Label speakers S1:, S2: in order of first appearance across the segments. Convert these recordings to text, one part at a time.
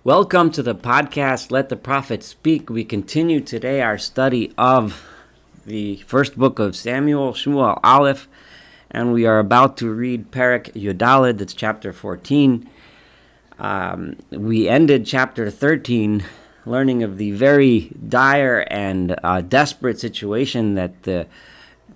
S1: Welcome to the podcast, Let the Prophet Speak. We continue today our study of the first book of Samuel, Shmuel Aleph, and we are about to read Perek Yudalid, that's chapter 14. We ended chapter 13 learning of the very dire and desperate situation that the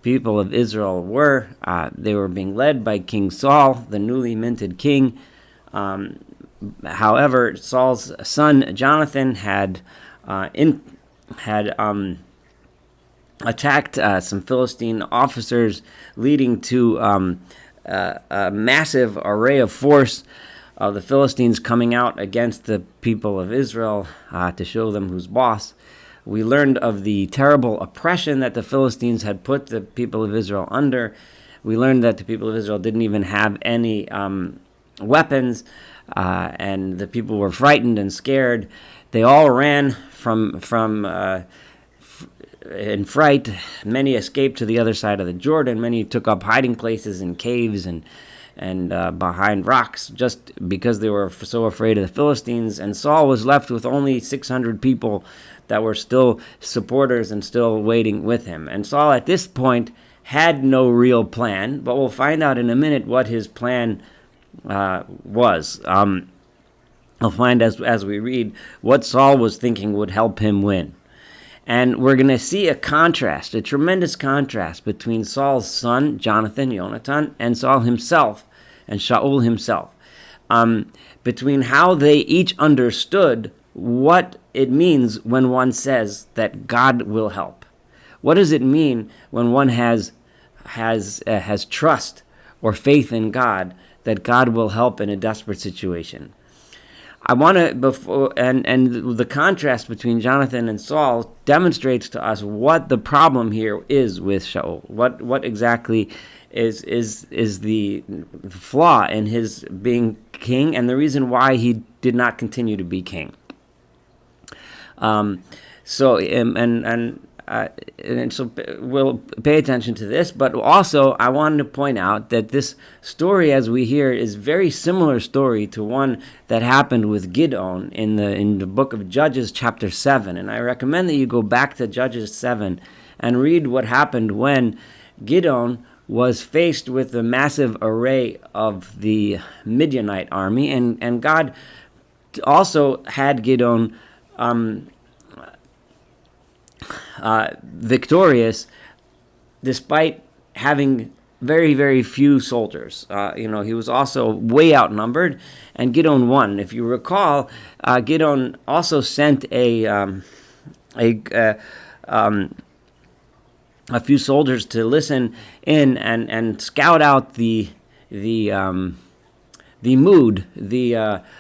S1: people of Israel were. They were being led by King Saul, the newly minted king. However, Saul's son Jonathan had attacked some Philistine officers, leading to a massive array of force of the Philistines coming out against the people of Israel to show them who's boss. We learned of the terrible oppression that the Philistines had put the people of Israel under. We learned that the people of Israel didn't even have any weapons. And the people were frightened and scared. They all ran in fright. Many escaped to the other side of the Jordan. Many took up hiding places in caves and behind rocks, just because they were so afraid of the Philistines. And Saul was left with only 600 people that were still supporters and still waiting with him. And Saul, at this point, had no real plan, but we'll find out in a minute what his plan was. I'll find as we read what Saul was thinking would help him win. And we're going to see a tremendous contrast between Saul's son, Jonathan, and Saul himself, and Shaul himself, between how they each understood what it means when one says that God will help. What does it mean when one has trust or faith in God, that God will help in a desperate situation? I want to, and the contrast between Jonathan and Saul demonstrates to us what the problem here is with Shaul. What exactly is the flaw in his being king, and the reason why he did not continue to be king. So we'll pay attention to this, but also I wanted to point out that this story, as we hear, is very similar story to one that happened with Gideon in the book of Judges, chapter 7. And I recommend that you go back to Judges 7 and read what happened when Gideon was faced with the massive array of the Midianite army, and God also had Gideon victorious despite having very, very few soldiers. He was also way outnumbered, and Gideon won. If you recall, Gideon also sent a few soldiers to listen in and scout out the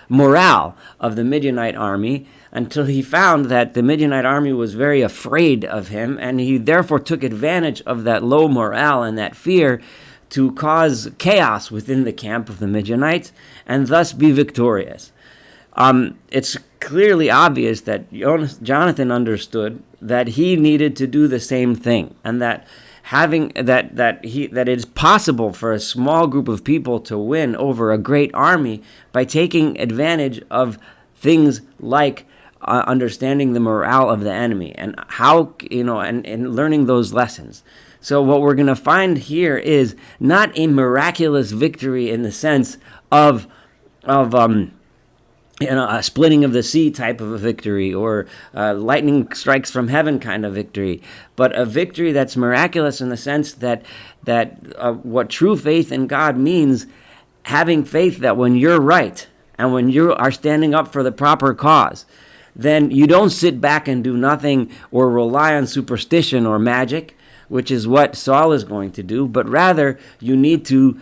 S1: morale of the Midianite army, until he found that the Midianite army was very afraid of him, and he therefore took advantage of that low morale and that fear to cause chaos within the camp of the Midianites and thus be victorious. It's clearly obvious that Jonathan understood that he needed to do the same thing, and that it is possible for a small group of people to win over a great army by taking advantage of things like understanding the morale of the enemy and how, and learning those lessons. So what we're going to find here is not a miraculous victory in the sense of a splitting of the sea type of a victory, or lightning strikes from heaven kind of victory, but a victory that's miraculous in the sense that what true faith in God means, having faith that when you're right and when you are standing up for the proper cause, then you don't sit back and do nothing or rely on superstition or magic, which is what Saul is going to do, but rather you need to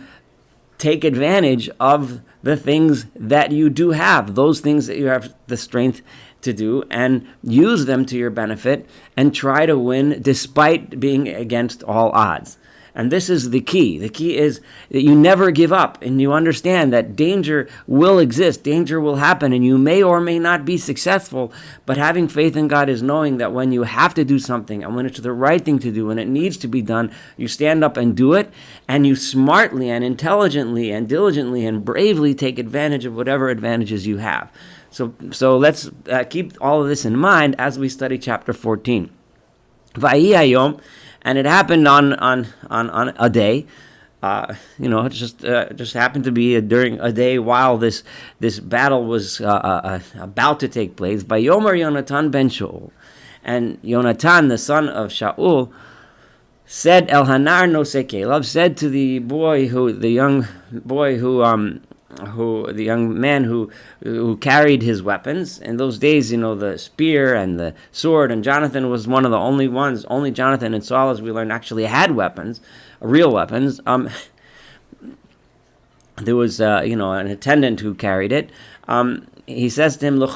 S1: take advantage of the things that you do have, those things that you have the strength to do, and use them to your benefit and try to win despite being against all odds. And this is the key. The key is that you never give up, and you understand that danger will exist, danger will happen, and you may or may not be successful. But having faith in God is knowing that when you have to do something, and when it's the right thing to do, when it needs to be done, you stand up and do it, and you smartly and intelligently and diligently and bravely take advantage of whatever advantages you have. So let's keep all of this in mind as we study chapter 14. Va'hi hayom. And it happened on a day, it just happened to be during a day while this battle was about to take place. Vayomer Yonatan ben Shaul, and Yonatan, the son of Shaul, said El Hanar Nosei Kelev, said to the young man who carried his weapons. In those days, the spear and the sword, and Jonathan was one of the only ones. Only Jonathan and Saul, as we learned, actually had weapons, real weapons. There was, an attendant who carried it. He says to him, let's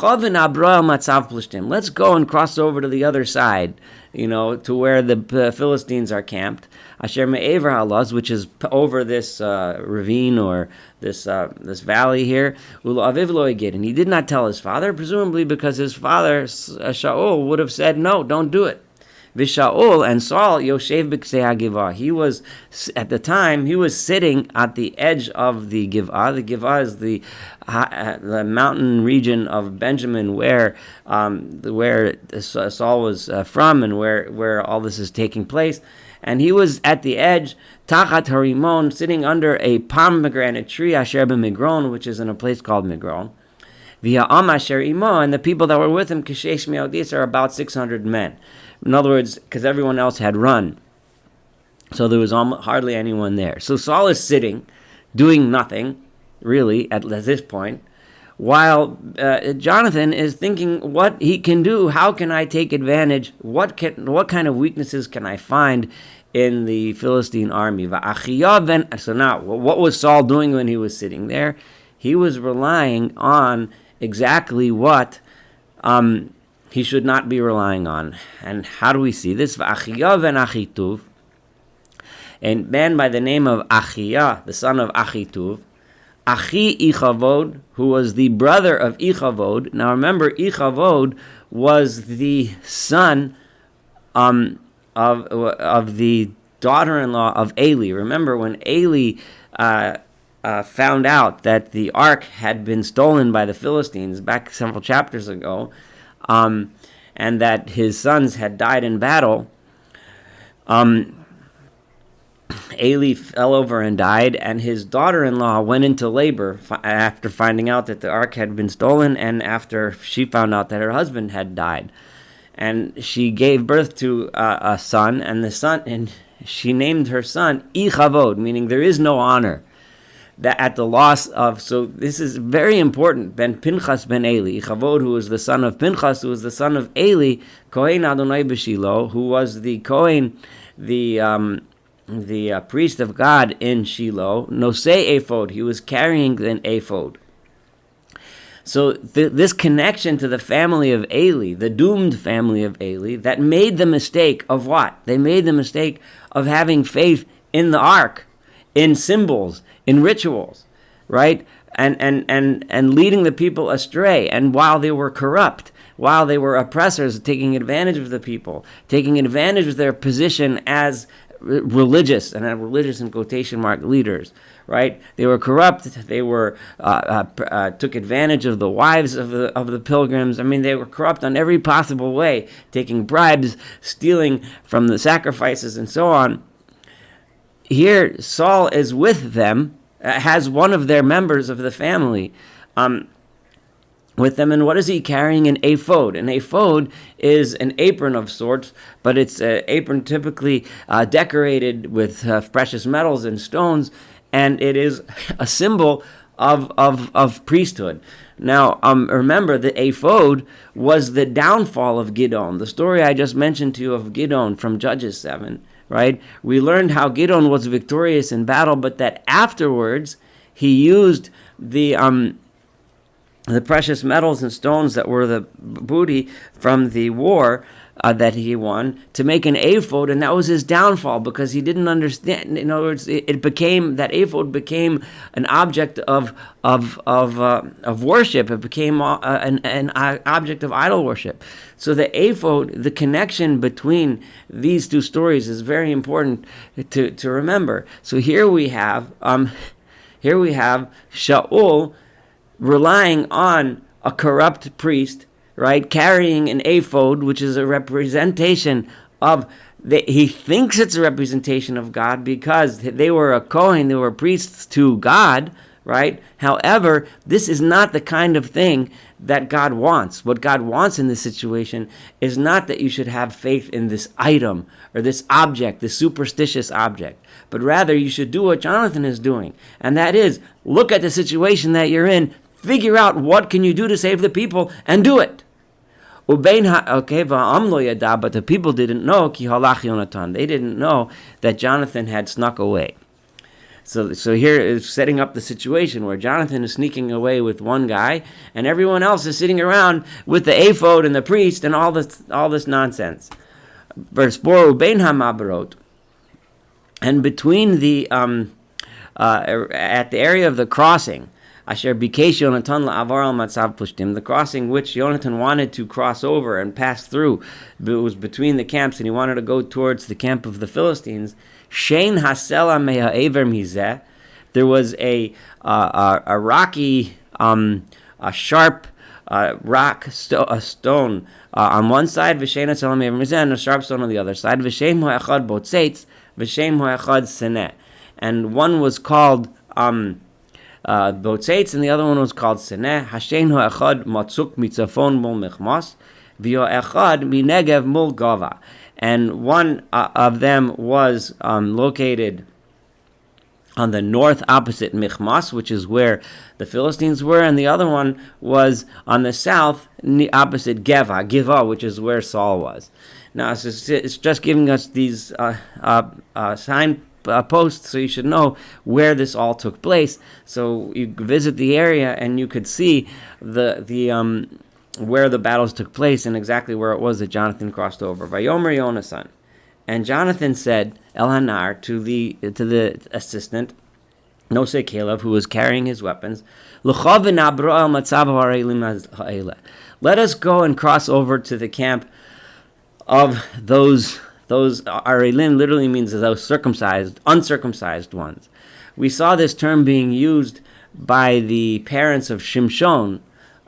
S1: go and cross over to the other side, to where the Philistines are camped. Asher me'ever halas, which is over this ravine or this valley here. And he did not tell his father, presumably because his father, Shaul, would have said, no, don't do it. Vishaul and Saul, Yoshev b'ksei hagivah. He was, at the time, he was sitting at the edge of the Giv'ah. The Giv'ah is the mountain region of Benjamin where Saul was from, and where all this is taking place. And he was at the edge, Tachat Harimon, sitting under a pomegranate tree, Asher b'Migron, which is in a place called Migron. V'ha'am asher imo, and the people that were with him, Kishesh Me'odis, are about 600 men. In other words, because everyone else had run. So there was hardly anyone there. So Saul is sitting, doing nothing, really, at this point, while Jonathan is thinking what he can do. How can I take advantage? What kind of weaknesses can I find in the Philistine army? So now, what was Saul doing when he was sitting there? He was relying on exactly what he should not be relying on. And how do we see this? A man by the name of Achia, the son of Achituv, Achi Ichavod, who was the brother of Ichavod. Now remember, Ichavod was the son of the daughter-in-law of Eli. Remember when Eli found out that the ark had been stolen by the Philistines back several chapters ago, and that his sons had died in battle, Eli fell over and died, and his daughter-in-law went into labor after finding out that the ark had been stolen, and after she found out that her husband had died. And she gave birth to a son, and she named her son Ichavod, meaning there is no honor. That at the loss of, so this is very important, Ben Pinchas ben Eli, Ichavod, who was the son of Pinchas, who was the son of Eli, Kohen Adonai b'Shilo, who was the Kohen, the priest of God in Shiloh, Nosei ephod, he was carrying an ephod. So this connection to the family of Eli, the doomed family of Eli, that made the mistake of what? They made the mistake of having faith in the ark, in symbols, in rituals, right? And leading the people astray. And while they were corrupt, while they were oppressors, taking advantage of the people, taking advantage of their position as religious, and religious in quotation mark leaders, right? They were corrupt. They were took advantage of the wives of the pilgrims. I mean, they were corrupt on every possible way, taking bribes, stealing from the sacrifices, and so on. Here, Saul is with them, has one of their members of the family with them, and what is he carrying? An ephod. An ephod is an apron of sorts, but it's an apron typically decorated with precious metals and stones, and it is a symbol of priesthood. Now, remember, the ephod was the downfall of Gideon. The story I just mentioned to you of Gideon from Judges 7, right? We learned how Gideon was victorious in battle, but that afterwards he used the the precious metals and stones that were the booty from the war that he won, to make an ephod, and that was his downfall because he didn't understand. In other words, it became, that ephod became an object of worship. It became an object of idol worship. So the ephod, the connection between these two stories is very important to remember. So here we have Shaul relying on a corrupt priest, right, carrying an ephod, which is a representation of, he thinks it's a representation of God because they were a Kohen, they were priests to God, right? However, this is not the kind of thing that God wants. What God wants in this situation is not that you should have faith in this item or this object, this superstitious object, but rather you should do what Jonathan is doing, and that is look at the situation that you're in, figure out what can you do to save the people, and do it. But the people didn't know, ki halach Yonatan. They didn't know that Jonathan had snuck away. So here is setting up the situation where Jonathan is sneaking away with one guy, and everyone else is sitting around with the ephod and the priest and all this nonsense. Verse 4, ubein hamabarot, and between the at the area of the crossing, Asher bikesh Yonatan la'avar al matzav plushtim, the crossing which Yonatan wanted to cross over and pass through, it was between the camps, and he wanted to go towards the camp of the Philistines. Shein hasela me'ha'ever mizeh, there was a rocky, a sharp stone on one side, v'shein hasela me'ever mizeh, and a sharp stone on the other side. V'shem ha'echad botzeitz, v'shem ha'echad seneh, and one was called Botzeitz, and the other one was called Seneh. Hashen ha'echad matzuk mitzafon mul mechmas, v'yo echad minegev mul gava. And one of them was located on the north opposite Michmas, which is where the Philistines were, and the other one was on the south opposite Giva, which is where Saul was. Now, it's just giving us these sign posts, so you should know where this all took place. So you visit the area and you could see the where the battles took place and exactly where it was that Jonathan crossed over. Vayomer Yonasan, and Jonathan said El Hanar to the assistant, Nosei Caleb, who was carrying his weapons, let us go and cross over to the camp of those Arelim. Literally means those uncircumcised ones. We saw this term being used by the parents of Shimshon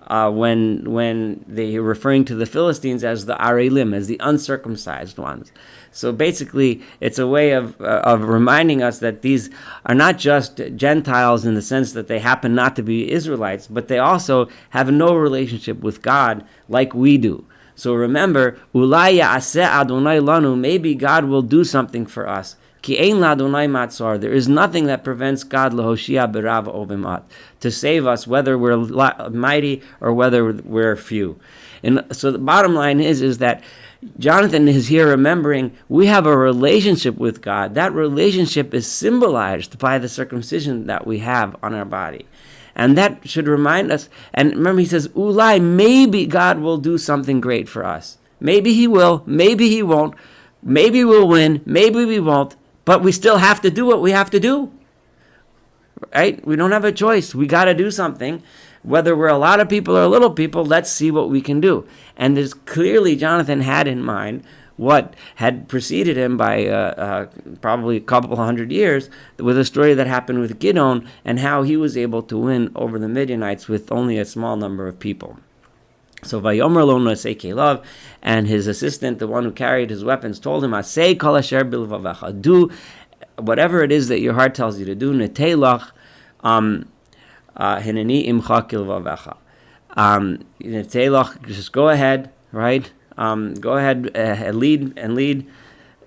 S1: when they were referring to the Philistines as the Arelim, as the uncircumcised ones. So basically, it's a way of reminding us that these are not just Gentiles in the sense that they happen not to be Israelites, but they also have no relationship with God like we do. So remember, Ulai ya'aseh Adonai lanu, maybe God will do something for us. Ki ein la'Adonai matzar, there is nothing that prevents God lahoshia berav ovimat, to save us, whether we're mighty or whether we're few. And so the bottom line is that Jonathan is here remembering we have a relationship with God. That relationship is symbolized by the circumcision that we have on our body. And that should remind us, and remember he says, Ulai, maybe God will do something great for us. Maybe he will, maybe he won't, maybe we'll win, maybe we won't, but we still have to do what we have to do. Right? We don't have a choice. We got to do something. Whether we're a lot of people or a little people, let's see what we can do. And there's clearly Jonathan had in mind what had preceded him by probably a couple hundred years, with a story that happened with Gideon and how he was able to win over the Midianites with only a small number of people. So Vayomer lo Nosei Caleb, and his assistant, the one who carried his weapons, told him, Asei kol asher bilvavacha, do whatever it is that your heart tells you to do. Neteilach hineni imcha kilvavacha. Neteilach, just go ahead, right? Go ahead, lead,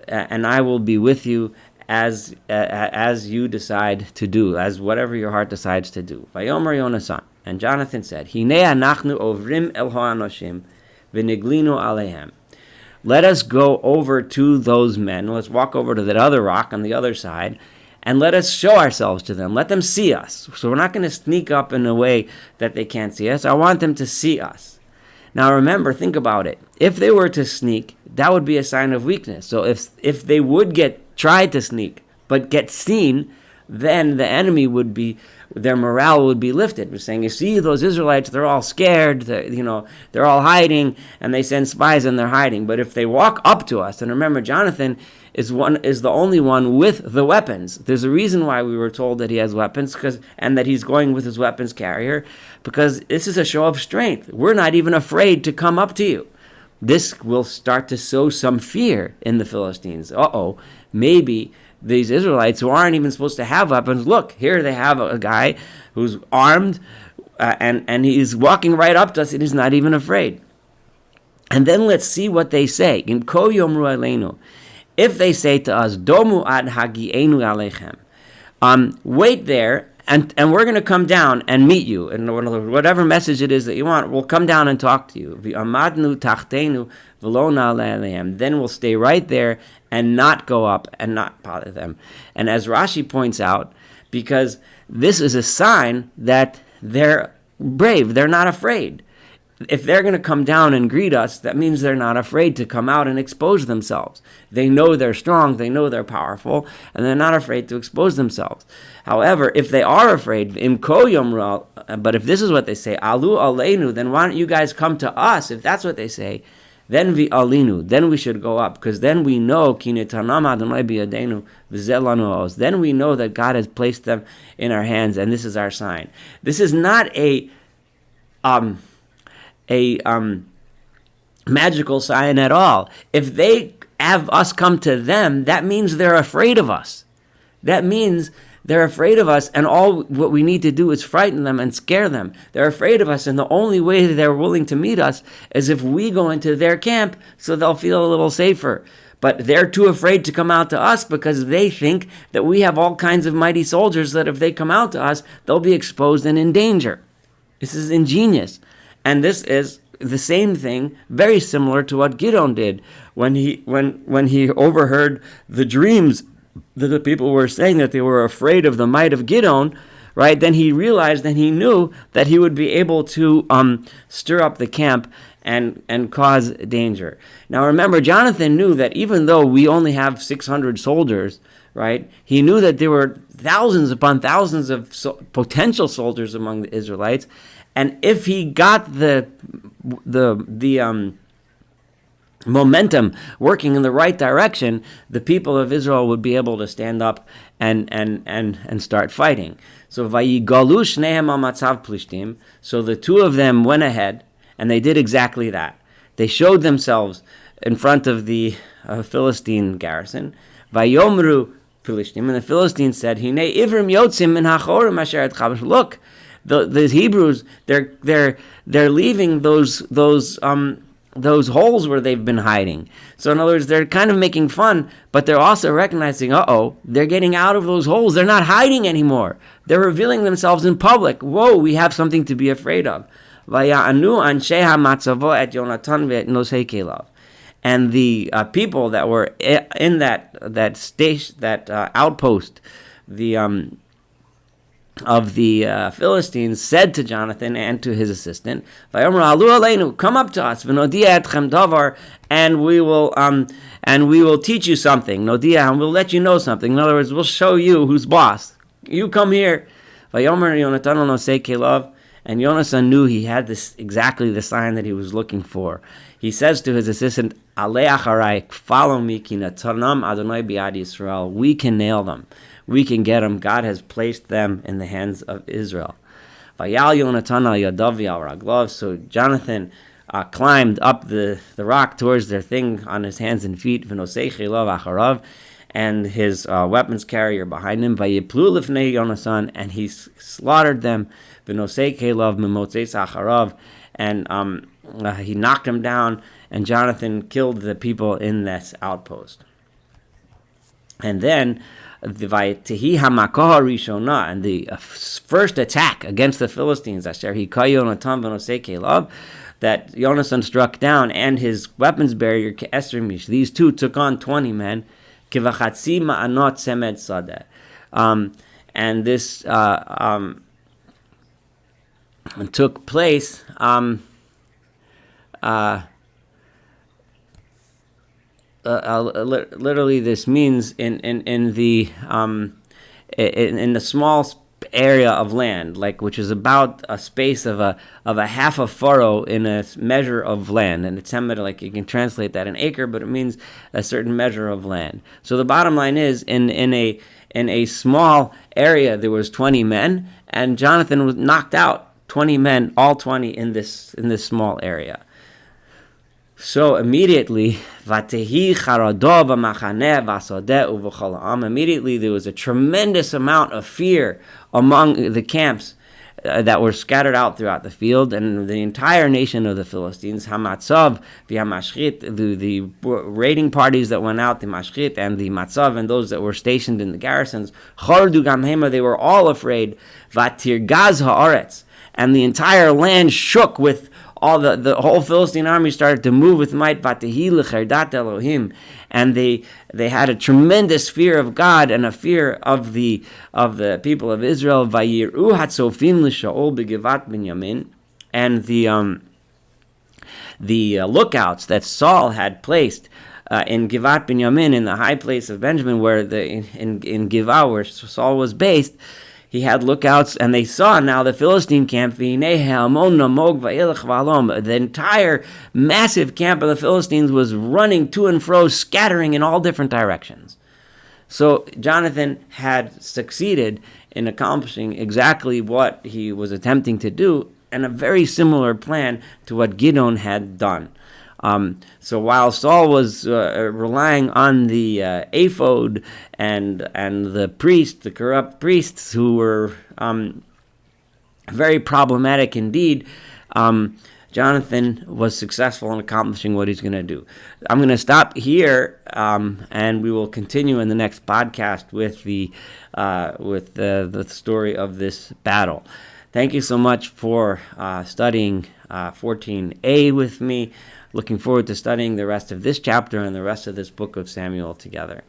S1: and I will be with you as you decide to do, as whatever your heart decides to do. Vayomer Yonasan, and Jonathan said, Hinei anachnu ovrim el ha'anoshim v'niglinu alehem. Let us go over to those men. Let's walk over to that other rock on the other side, and let us show ourselves to them. Let them see us. So we're not going to sneak up in a way that they can't see us. I want them to see us. Now remember, think about it. If they were to sneak, that would be a sign of weakness. So if they would try to sneak, but get seen, then the enemy would be, their morale would be lifted. We're saying, you see, those Israelites, they're all scared, they're all hiding, and they send spies and they're hiding. But if they walk up to us, and remember, Jonathan is the only one with the weapons. There's a reason why we were told that he has weapons, and that he's going with his weapons carrier, because this is a show of strength. We're not even afraid to come up to you. This will start to sow some fear in the Philistines. Maybe these Israelites who aren't even supposed to have weapons, look, here they have a guy who's armed, and he's walking right up to us, and he's not even afraid. And then let's see what they say. In Ko Yomru Aleinu, if they say to us, Domu ad hagienu alechem, wait there, and we're going to come down and meet you, and whatever message it is that you want, we'll come down and talk to you. V'amadnu tachtenu v'lo na'aleh alehem. Then we'll stay right there and not go up and not bother them. And as Rashi points out, because this is a sign that they're brave, they're not afraid. If they're going to come down and greet us, that means they're not afraid to come out and expose themselves. They know they're strong, they know they're powerful, and they're not afraid to expose themselves. However, if they are afraid, but if this is what they say, Alu aleinu, then why don't you guys come to us? If that's what they say, then vi alinu, then we should go up, because then we know then we know that God has placed them in our hands, and this is our sign. This is not a magical sign at all. If they have us come to them, that means they're afraid of us. That means they're afraid of us, and all what we need to do is frighten them and scare them. They're afraid of us, and the only way that they're willing to meet us is if we go into their camp, so they'll feel a little safer. But they're too afraid to come out to us because they think that we have all kinds of mighty soldiers that if they come out to us, they'll be exposed and in danger. This is ingenious. And this is the same thing, very similar to what Gideon did when he overheard the dreams that the people were saying that they were afraid of the might of Gideon, right? Then he realized and he knew that he would be able to stir up the camp and cause danger. Now remember, Jonathan knew that even though we only have 600 soldiers, right? He knew that there were thousands upon thousands of potential soldiers among the Israelites. And if he got the momentum working in the right direction, the people of Israel would be able to stand up and start fighting. So vayigalu shnehem al matzav plishtim. So the two of them went ahead, and they did exactly that. They showed themselves in front of the Philistine garrison. Vayomru Philistine, and the Philistines said, "Hine ivrim yotzim min hachorim asher et chabash." Look, the Hebrews, they're leaving those holes where they've been hiding. So in other words, they're kind of making fun, but they're also recognizing, they're getting out of those holes. They're not hiding anymore. They're revealing themselves in public. Whoa, we have something to be afraid of. Vaya'anu anshe hamatzavo et Yonatan ve'et nosei kelav. And the people that were in that station, that outpost, of the Philistines said to Jonathan and to his assistant, "Vayomer alu aleinu, come up to us, v'nodia etchem davar, and we will teach you something. Nodia, and we'll let you know something. In other words, we'll show you who's boss. You come here." Vayomer Yonatan nosei kelav, and Yonasan knew he had exactly the sign that he was looking for. He says to his assistant, "Alei acharai, follow me, ki natanam Adonai biad Yisrael. We can nail them. We can get them. God has placed them in the hands of Israel." Vayal Yonatan al yadav v'al raglav. So Jonathan climbed up the rock towards their thing on his hands and feet, v'nosei chilav acharav, and his weapons carrier behind him. Vayiplu lifnei Yonasan, and he slaughtered them, v'nosei chilav mimotzeis acharav, and he knocked them down, and Jonathan killed the people in this outpost. And then Vaytehi hamakoha rishona, and the first attack against the Philistines, asher hikayo Yonatan v'nosei kelav, that Yonasan struck down, and his weapons bearer ke'esrim ish. These two took on 20 men. Kivachatzi ma'anot semed sadeh. And this took place literally. This means in the small area of land, like, which is about a space of a half a furrow in a measure of land. And it's similar, like, you can translate that in acre, but it means a certain measure of land. So the bottom line is, in a small area there was 20 men, and Jonathan was knocked out 20 men, all 20 in this small area. So immediately, immediately there was a tremendous amount of fear among the camps that were scattered out throughout the field, and the entire nation of the Philistines, Hamatzav, the raiding parties that went out, the Mashchit and the Matzav, and those that were stationed in the garrisons, they were all afraid, Vatirgaz haaretz, and the entire land shook with all the whole Philistine army started to move with might, Elohim, and they had a tremendous fear of God and a fear of the people of Israel. Vayiru hatzofim l'Shaol beGivat Binyamin, and the lookouts that Saul had placed in Givat Binyamin, in the high place of Benjamin, where in Givah, where Saul was based. He had lookouts, and they saw now the Philistine camp. The entire massive camp of the Philistines was running to and fro, scattering in all different directions. So Jonathan had succeeded in accomplishing exactly what he was attempting to do, and a very similar plan to what Gideon had done. So while Saul was relying on the ephod and the corrupt priests, who were very problematic indeed, Jonathan was successful in accomplishing what he's going to do. I'm going to stop here, and we will continue in the next podcast with the story of this battle. Thank you so much for studying 14a with me. Looking forward to studying the rest of this chapter and the rest of this book of Samuel together.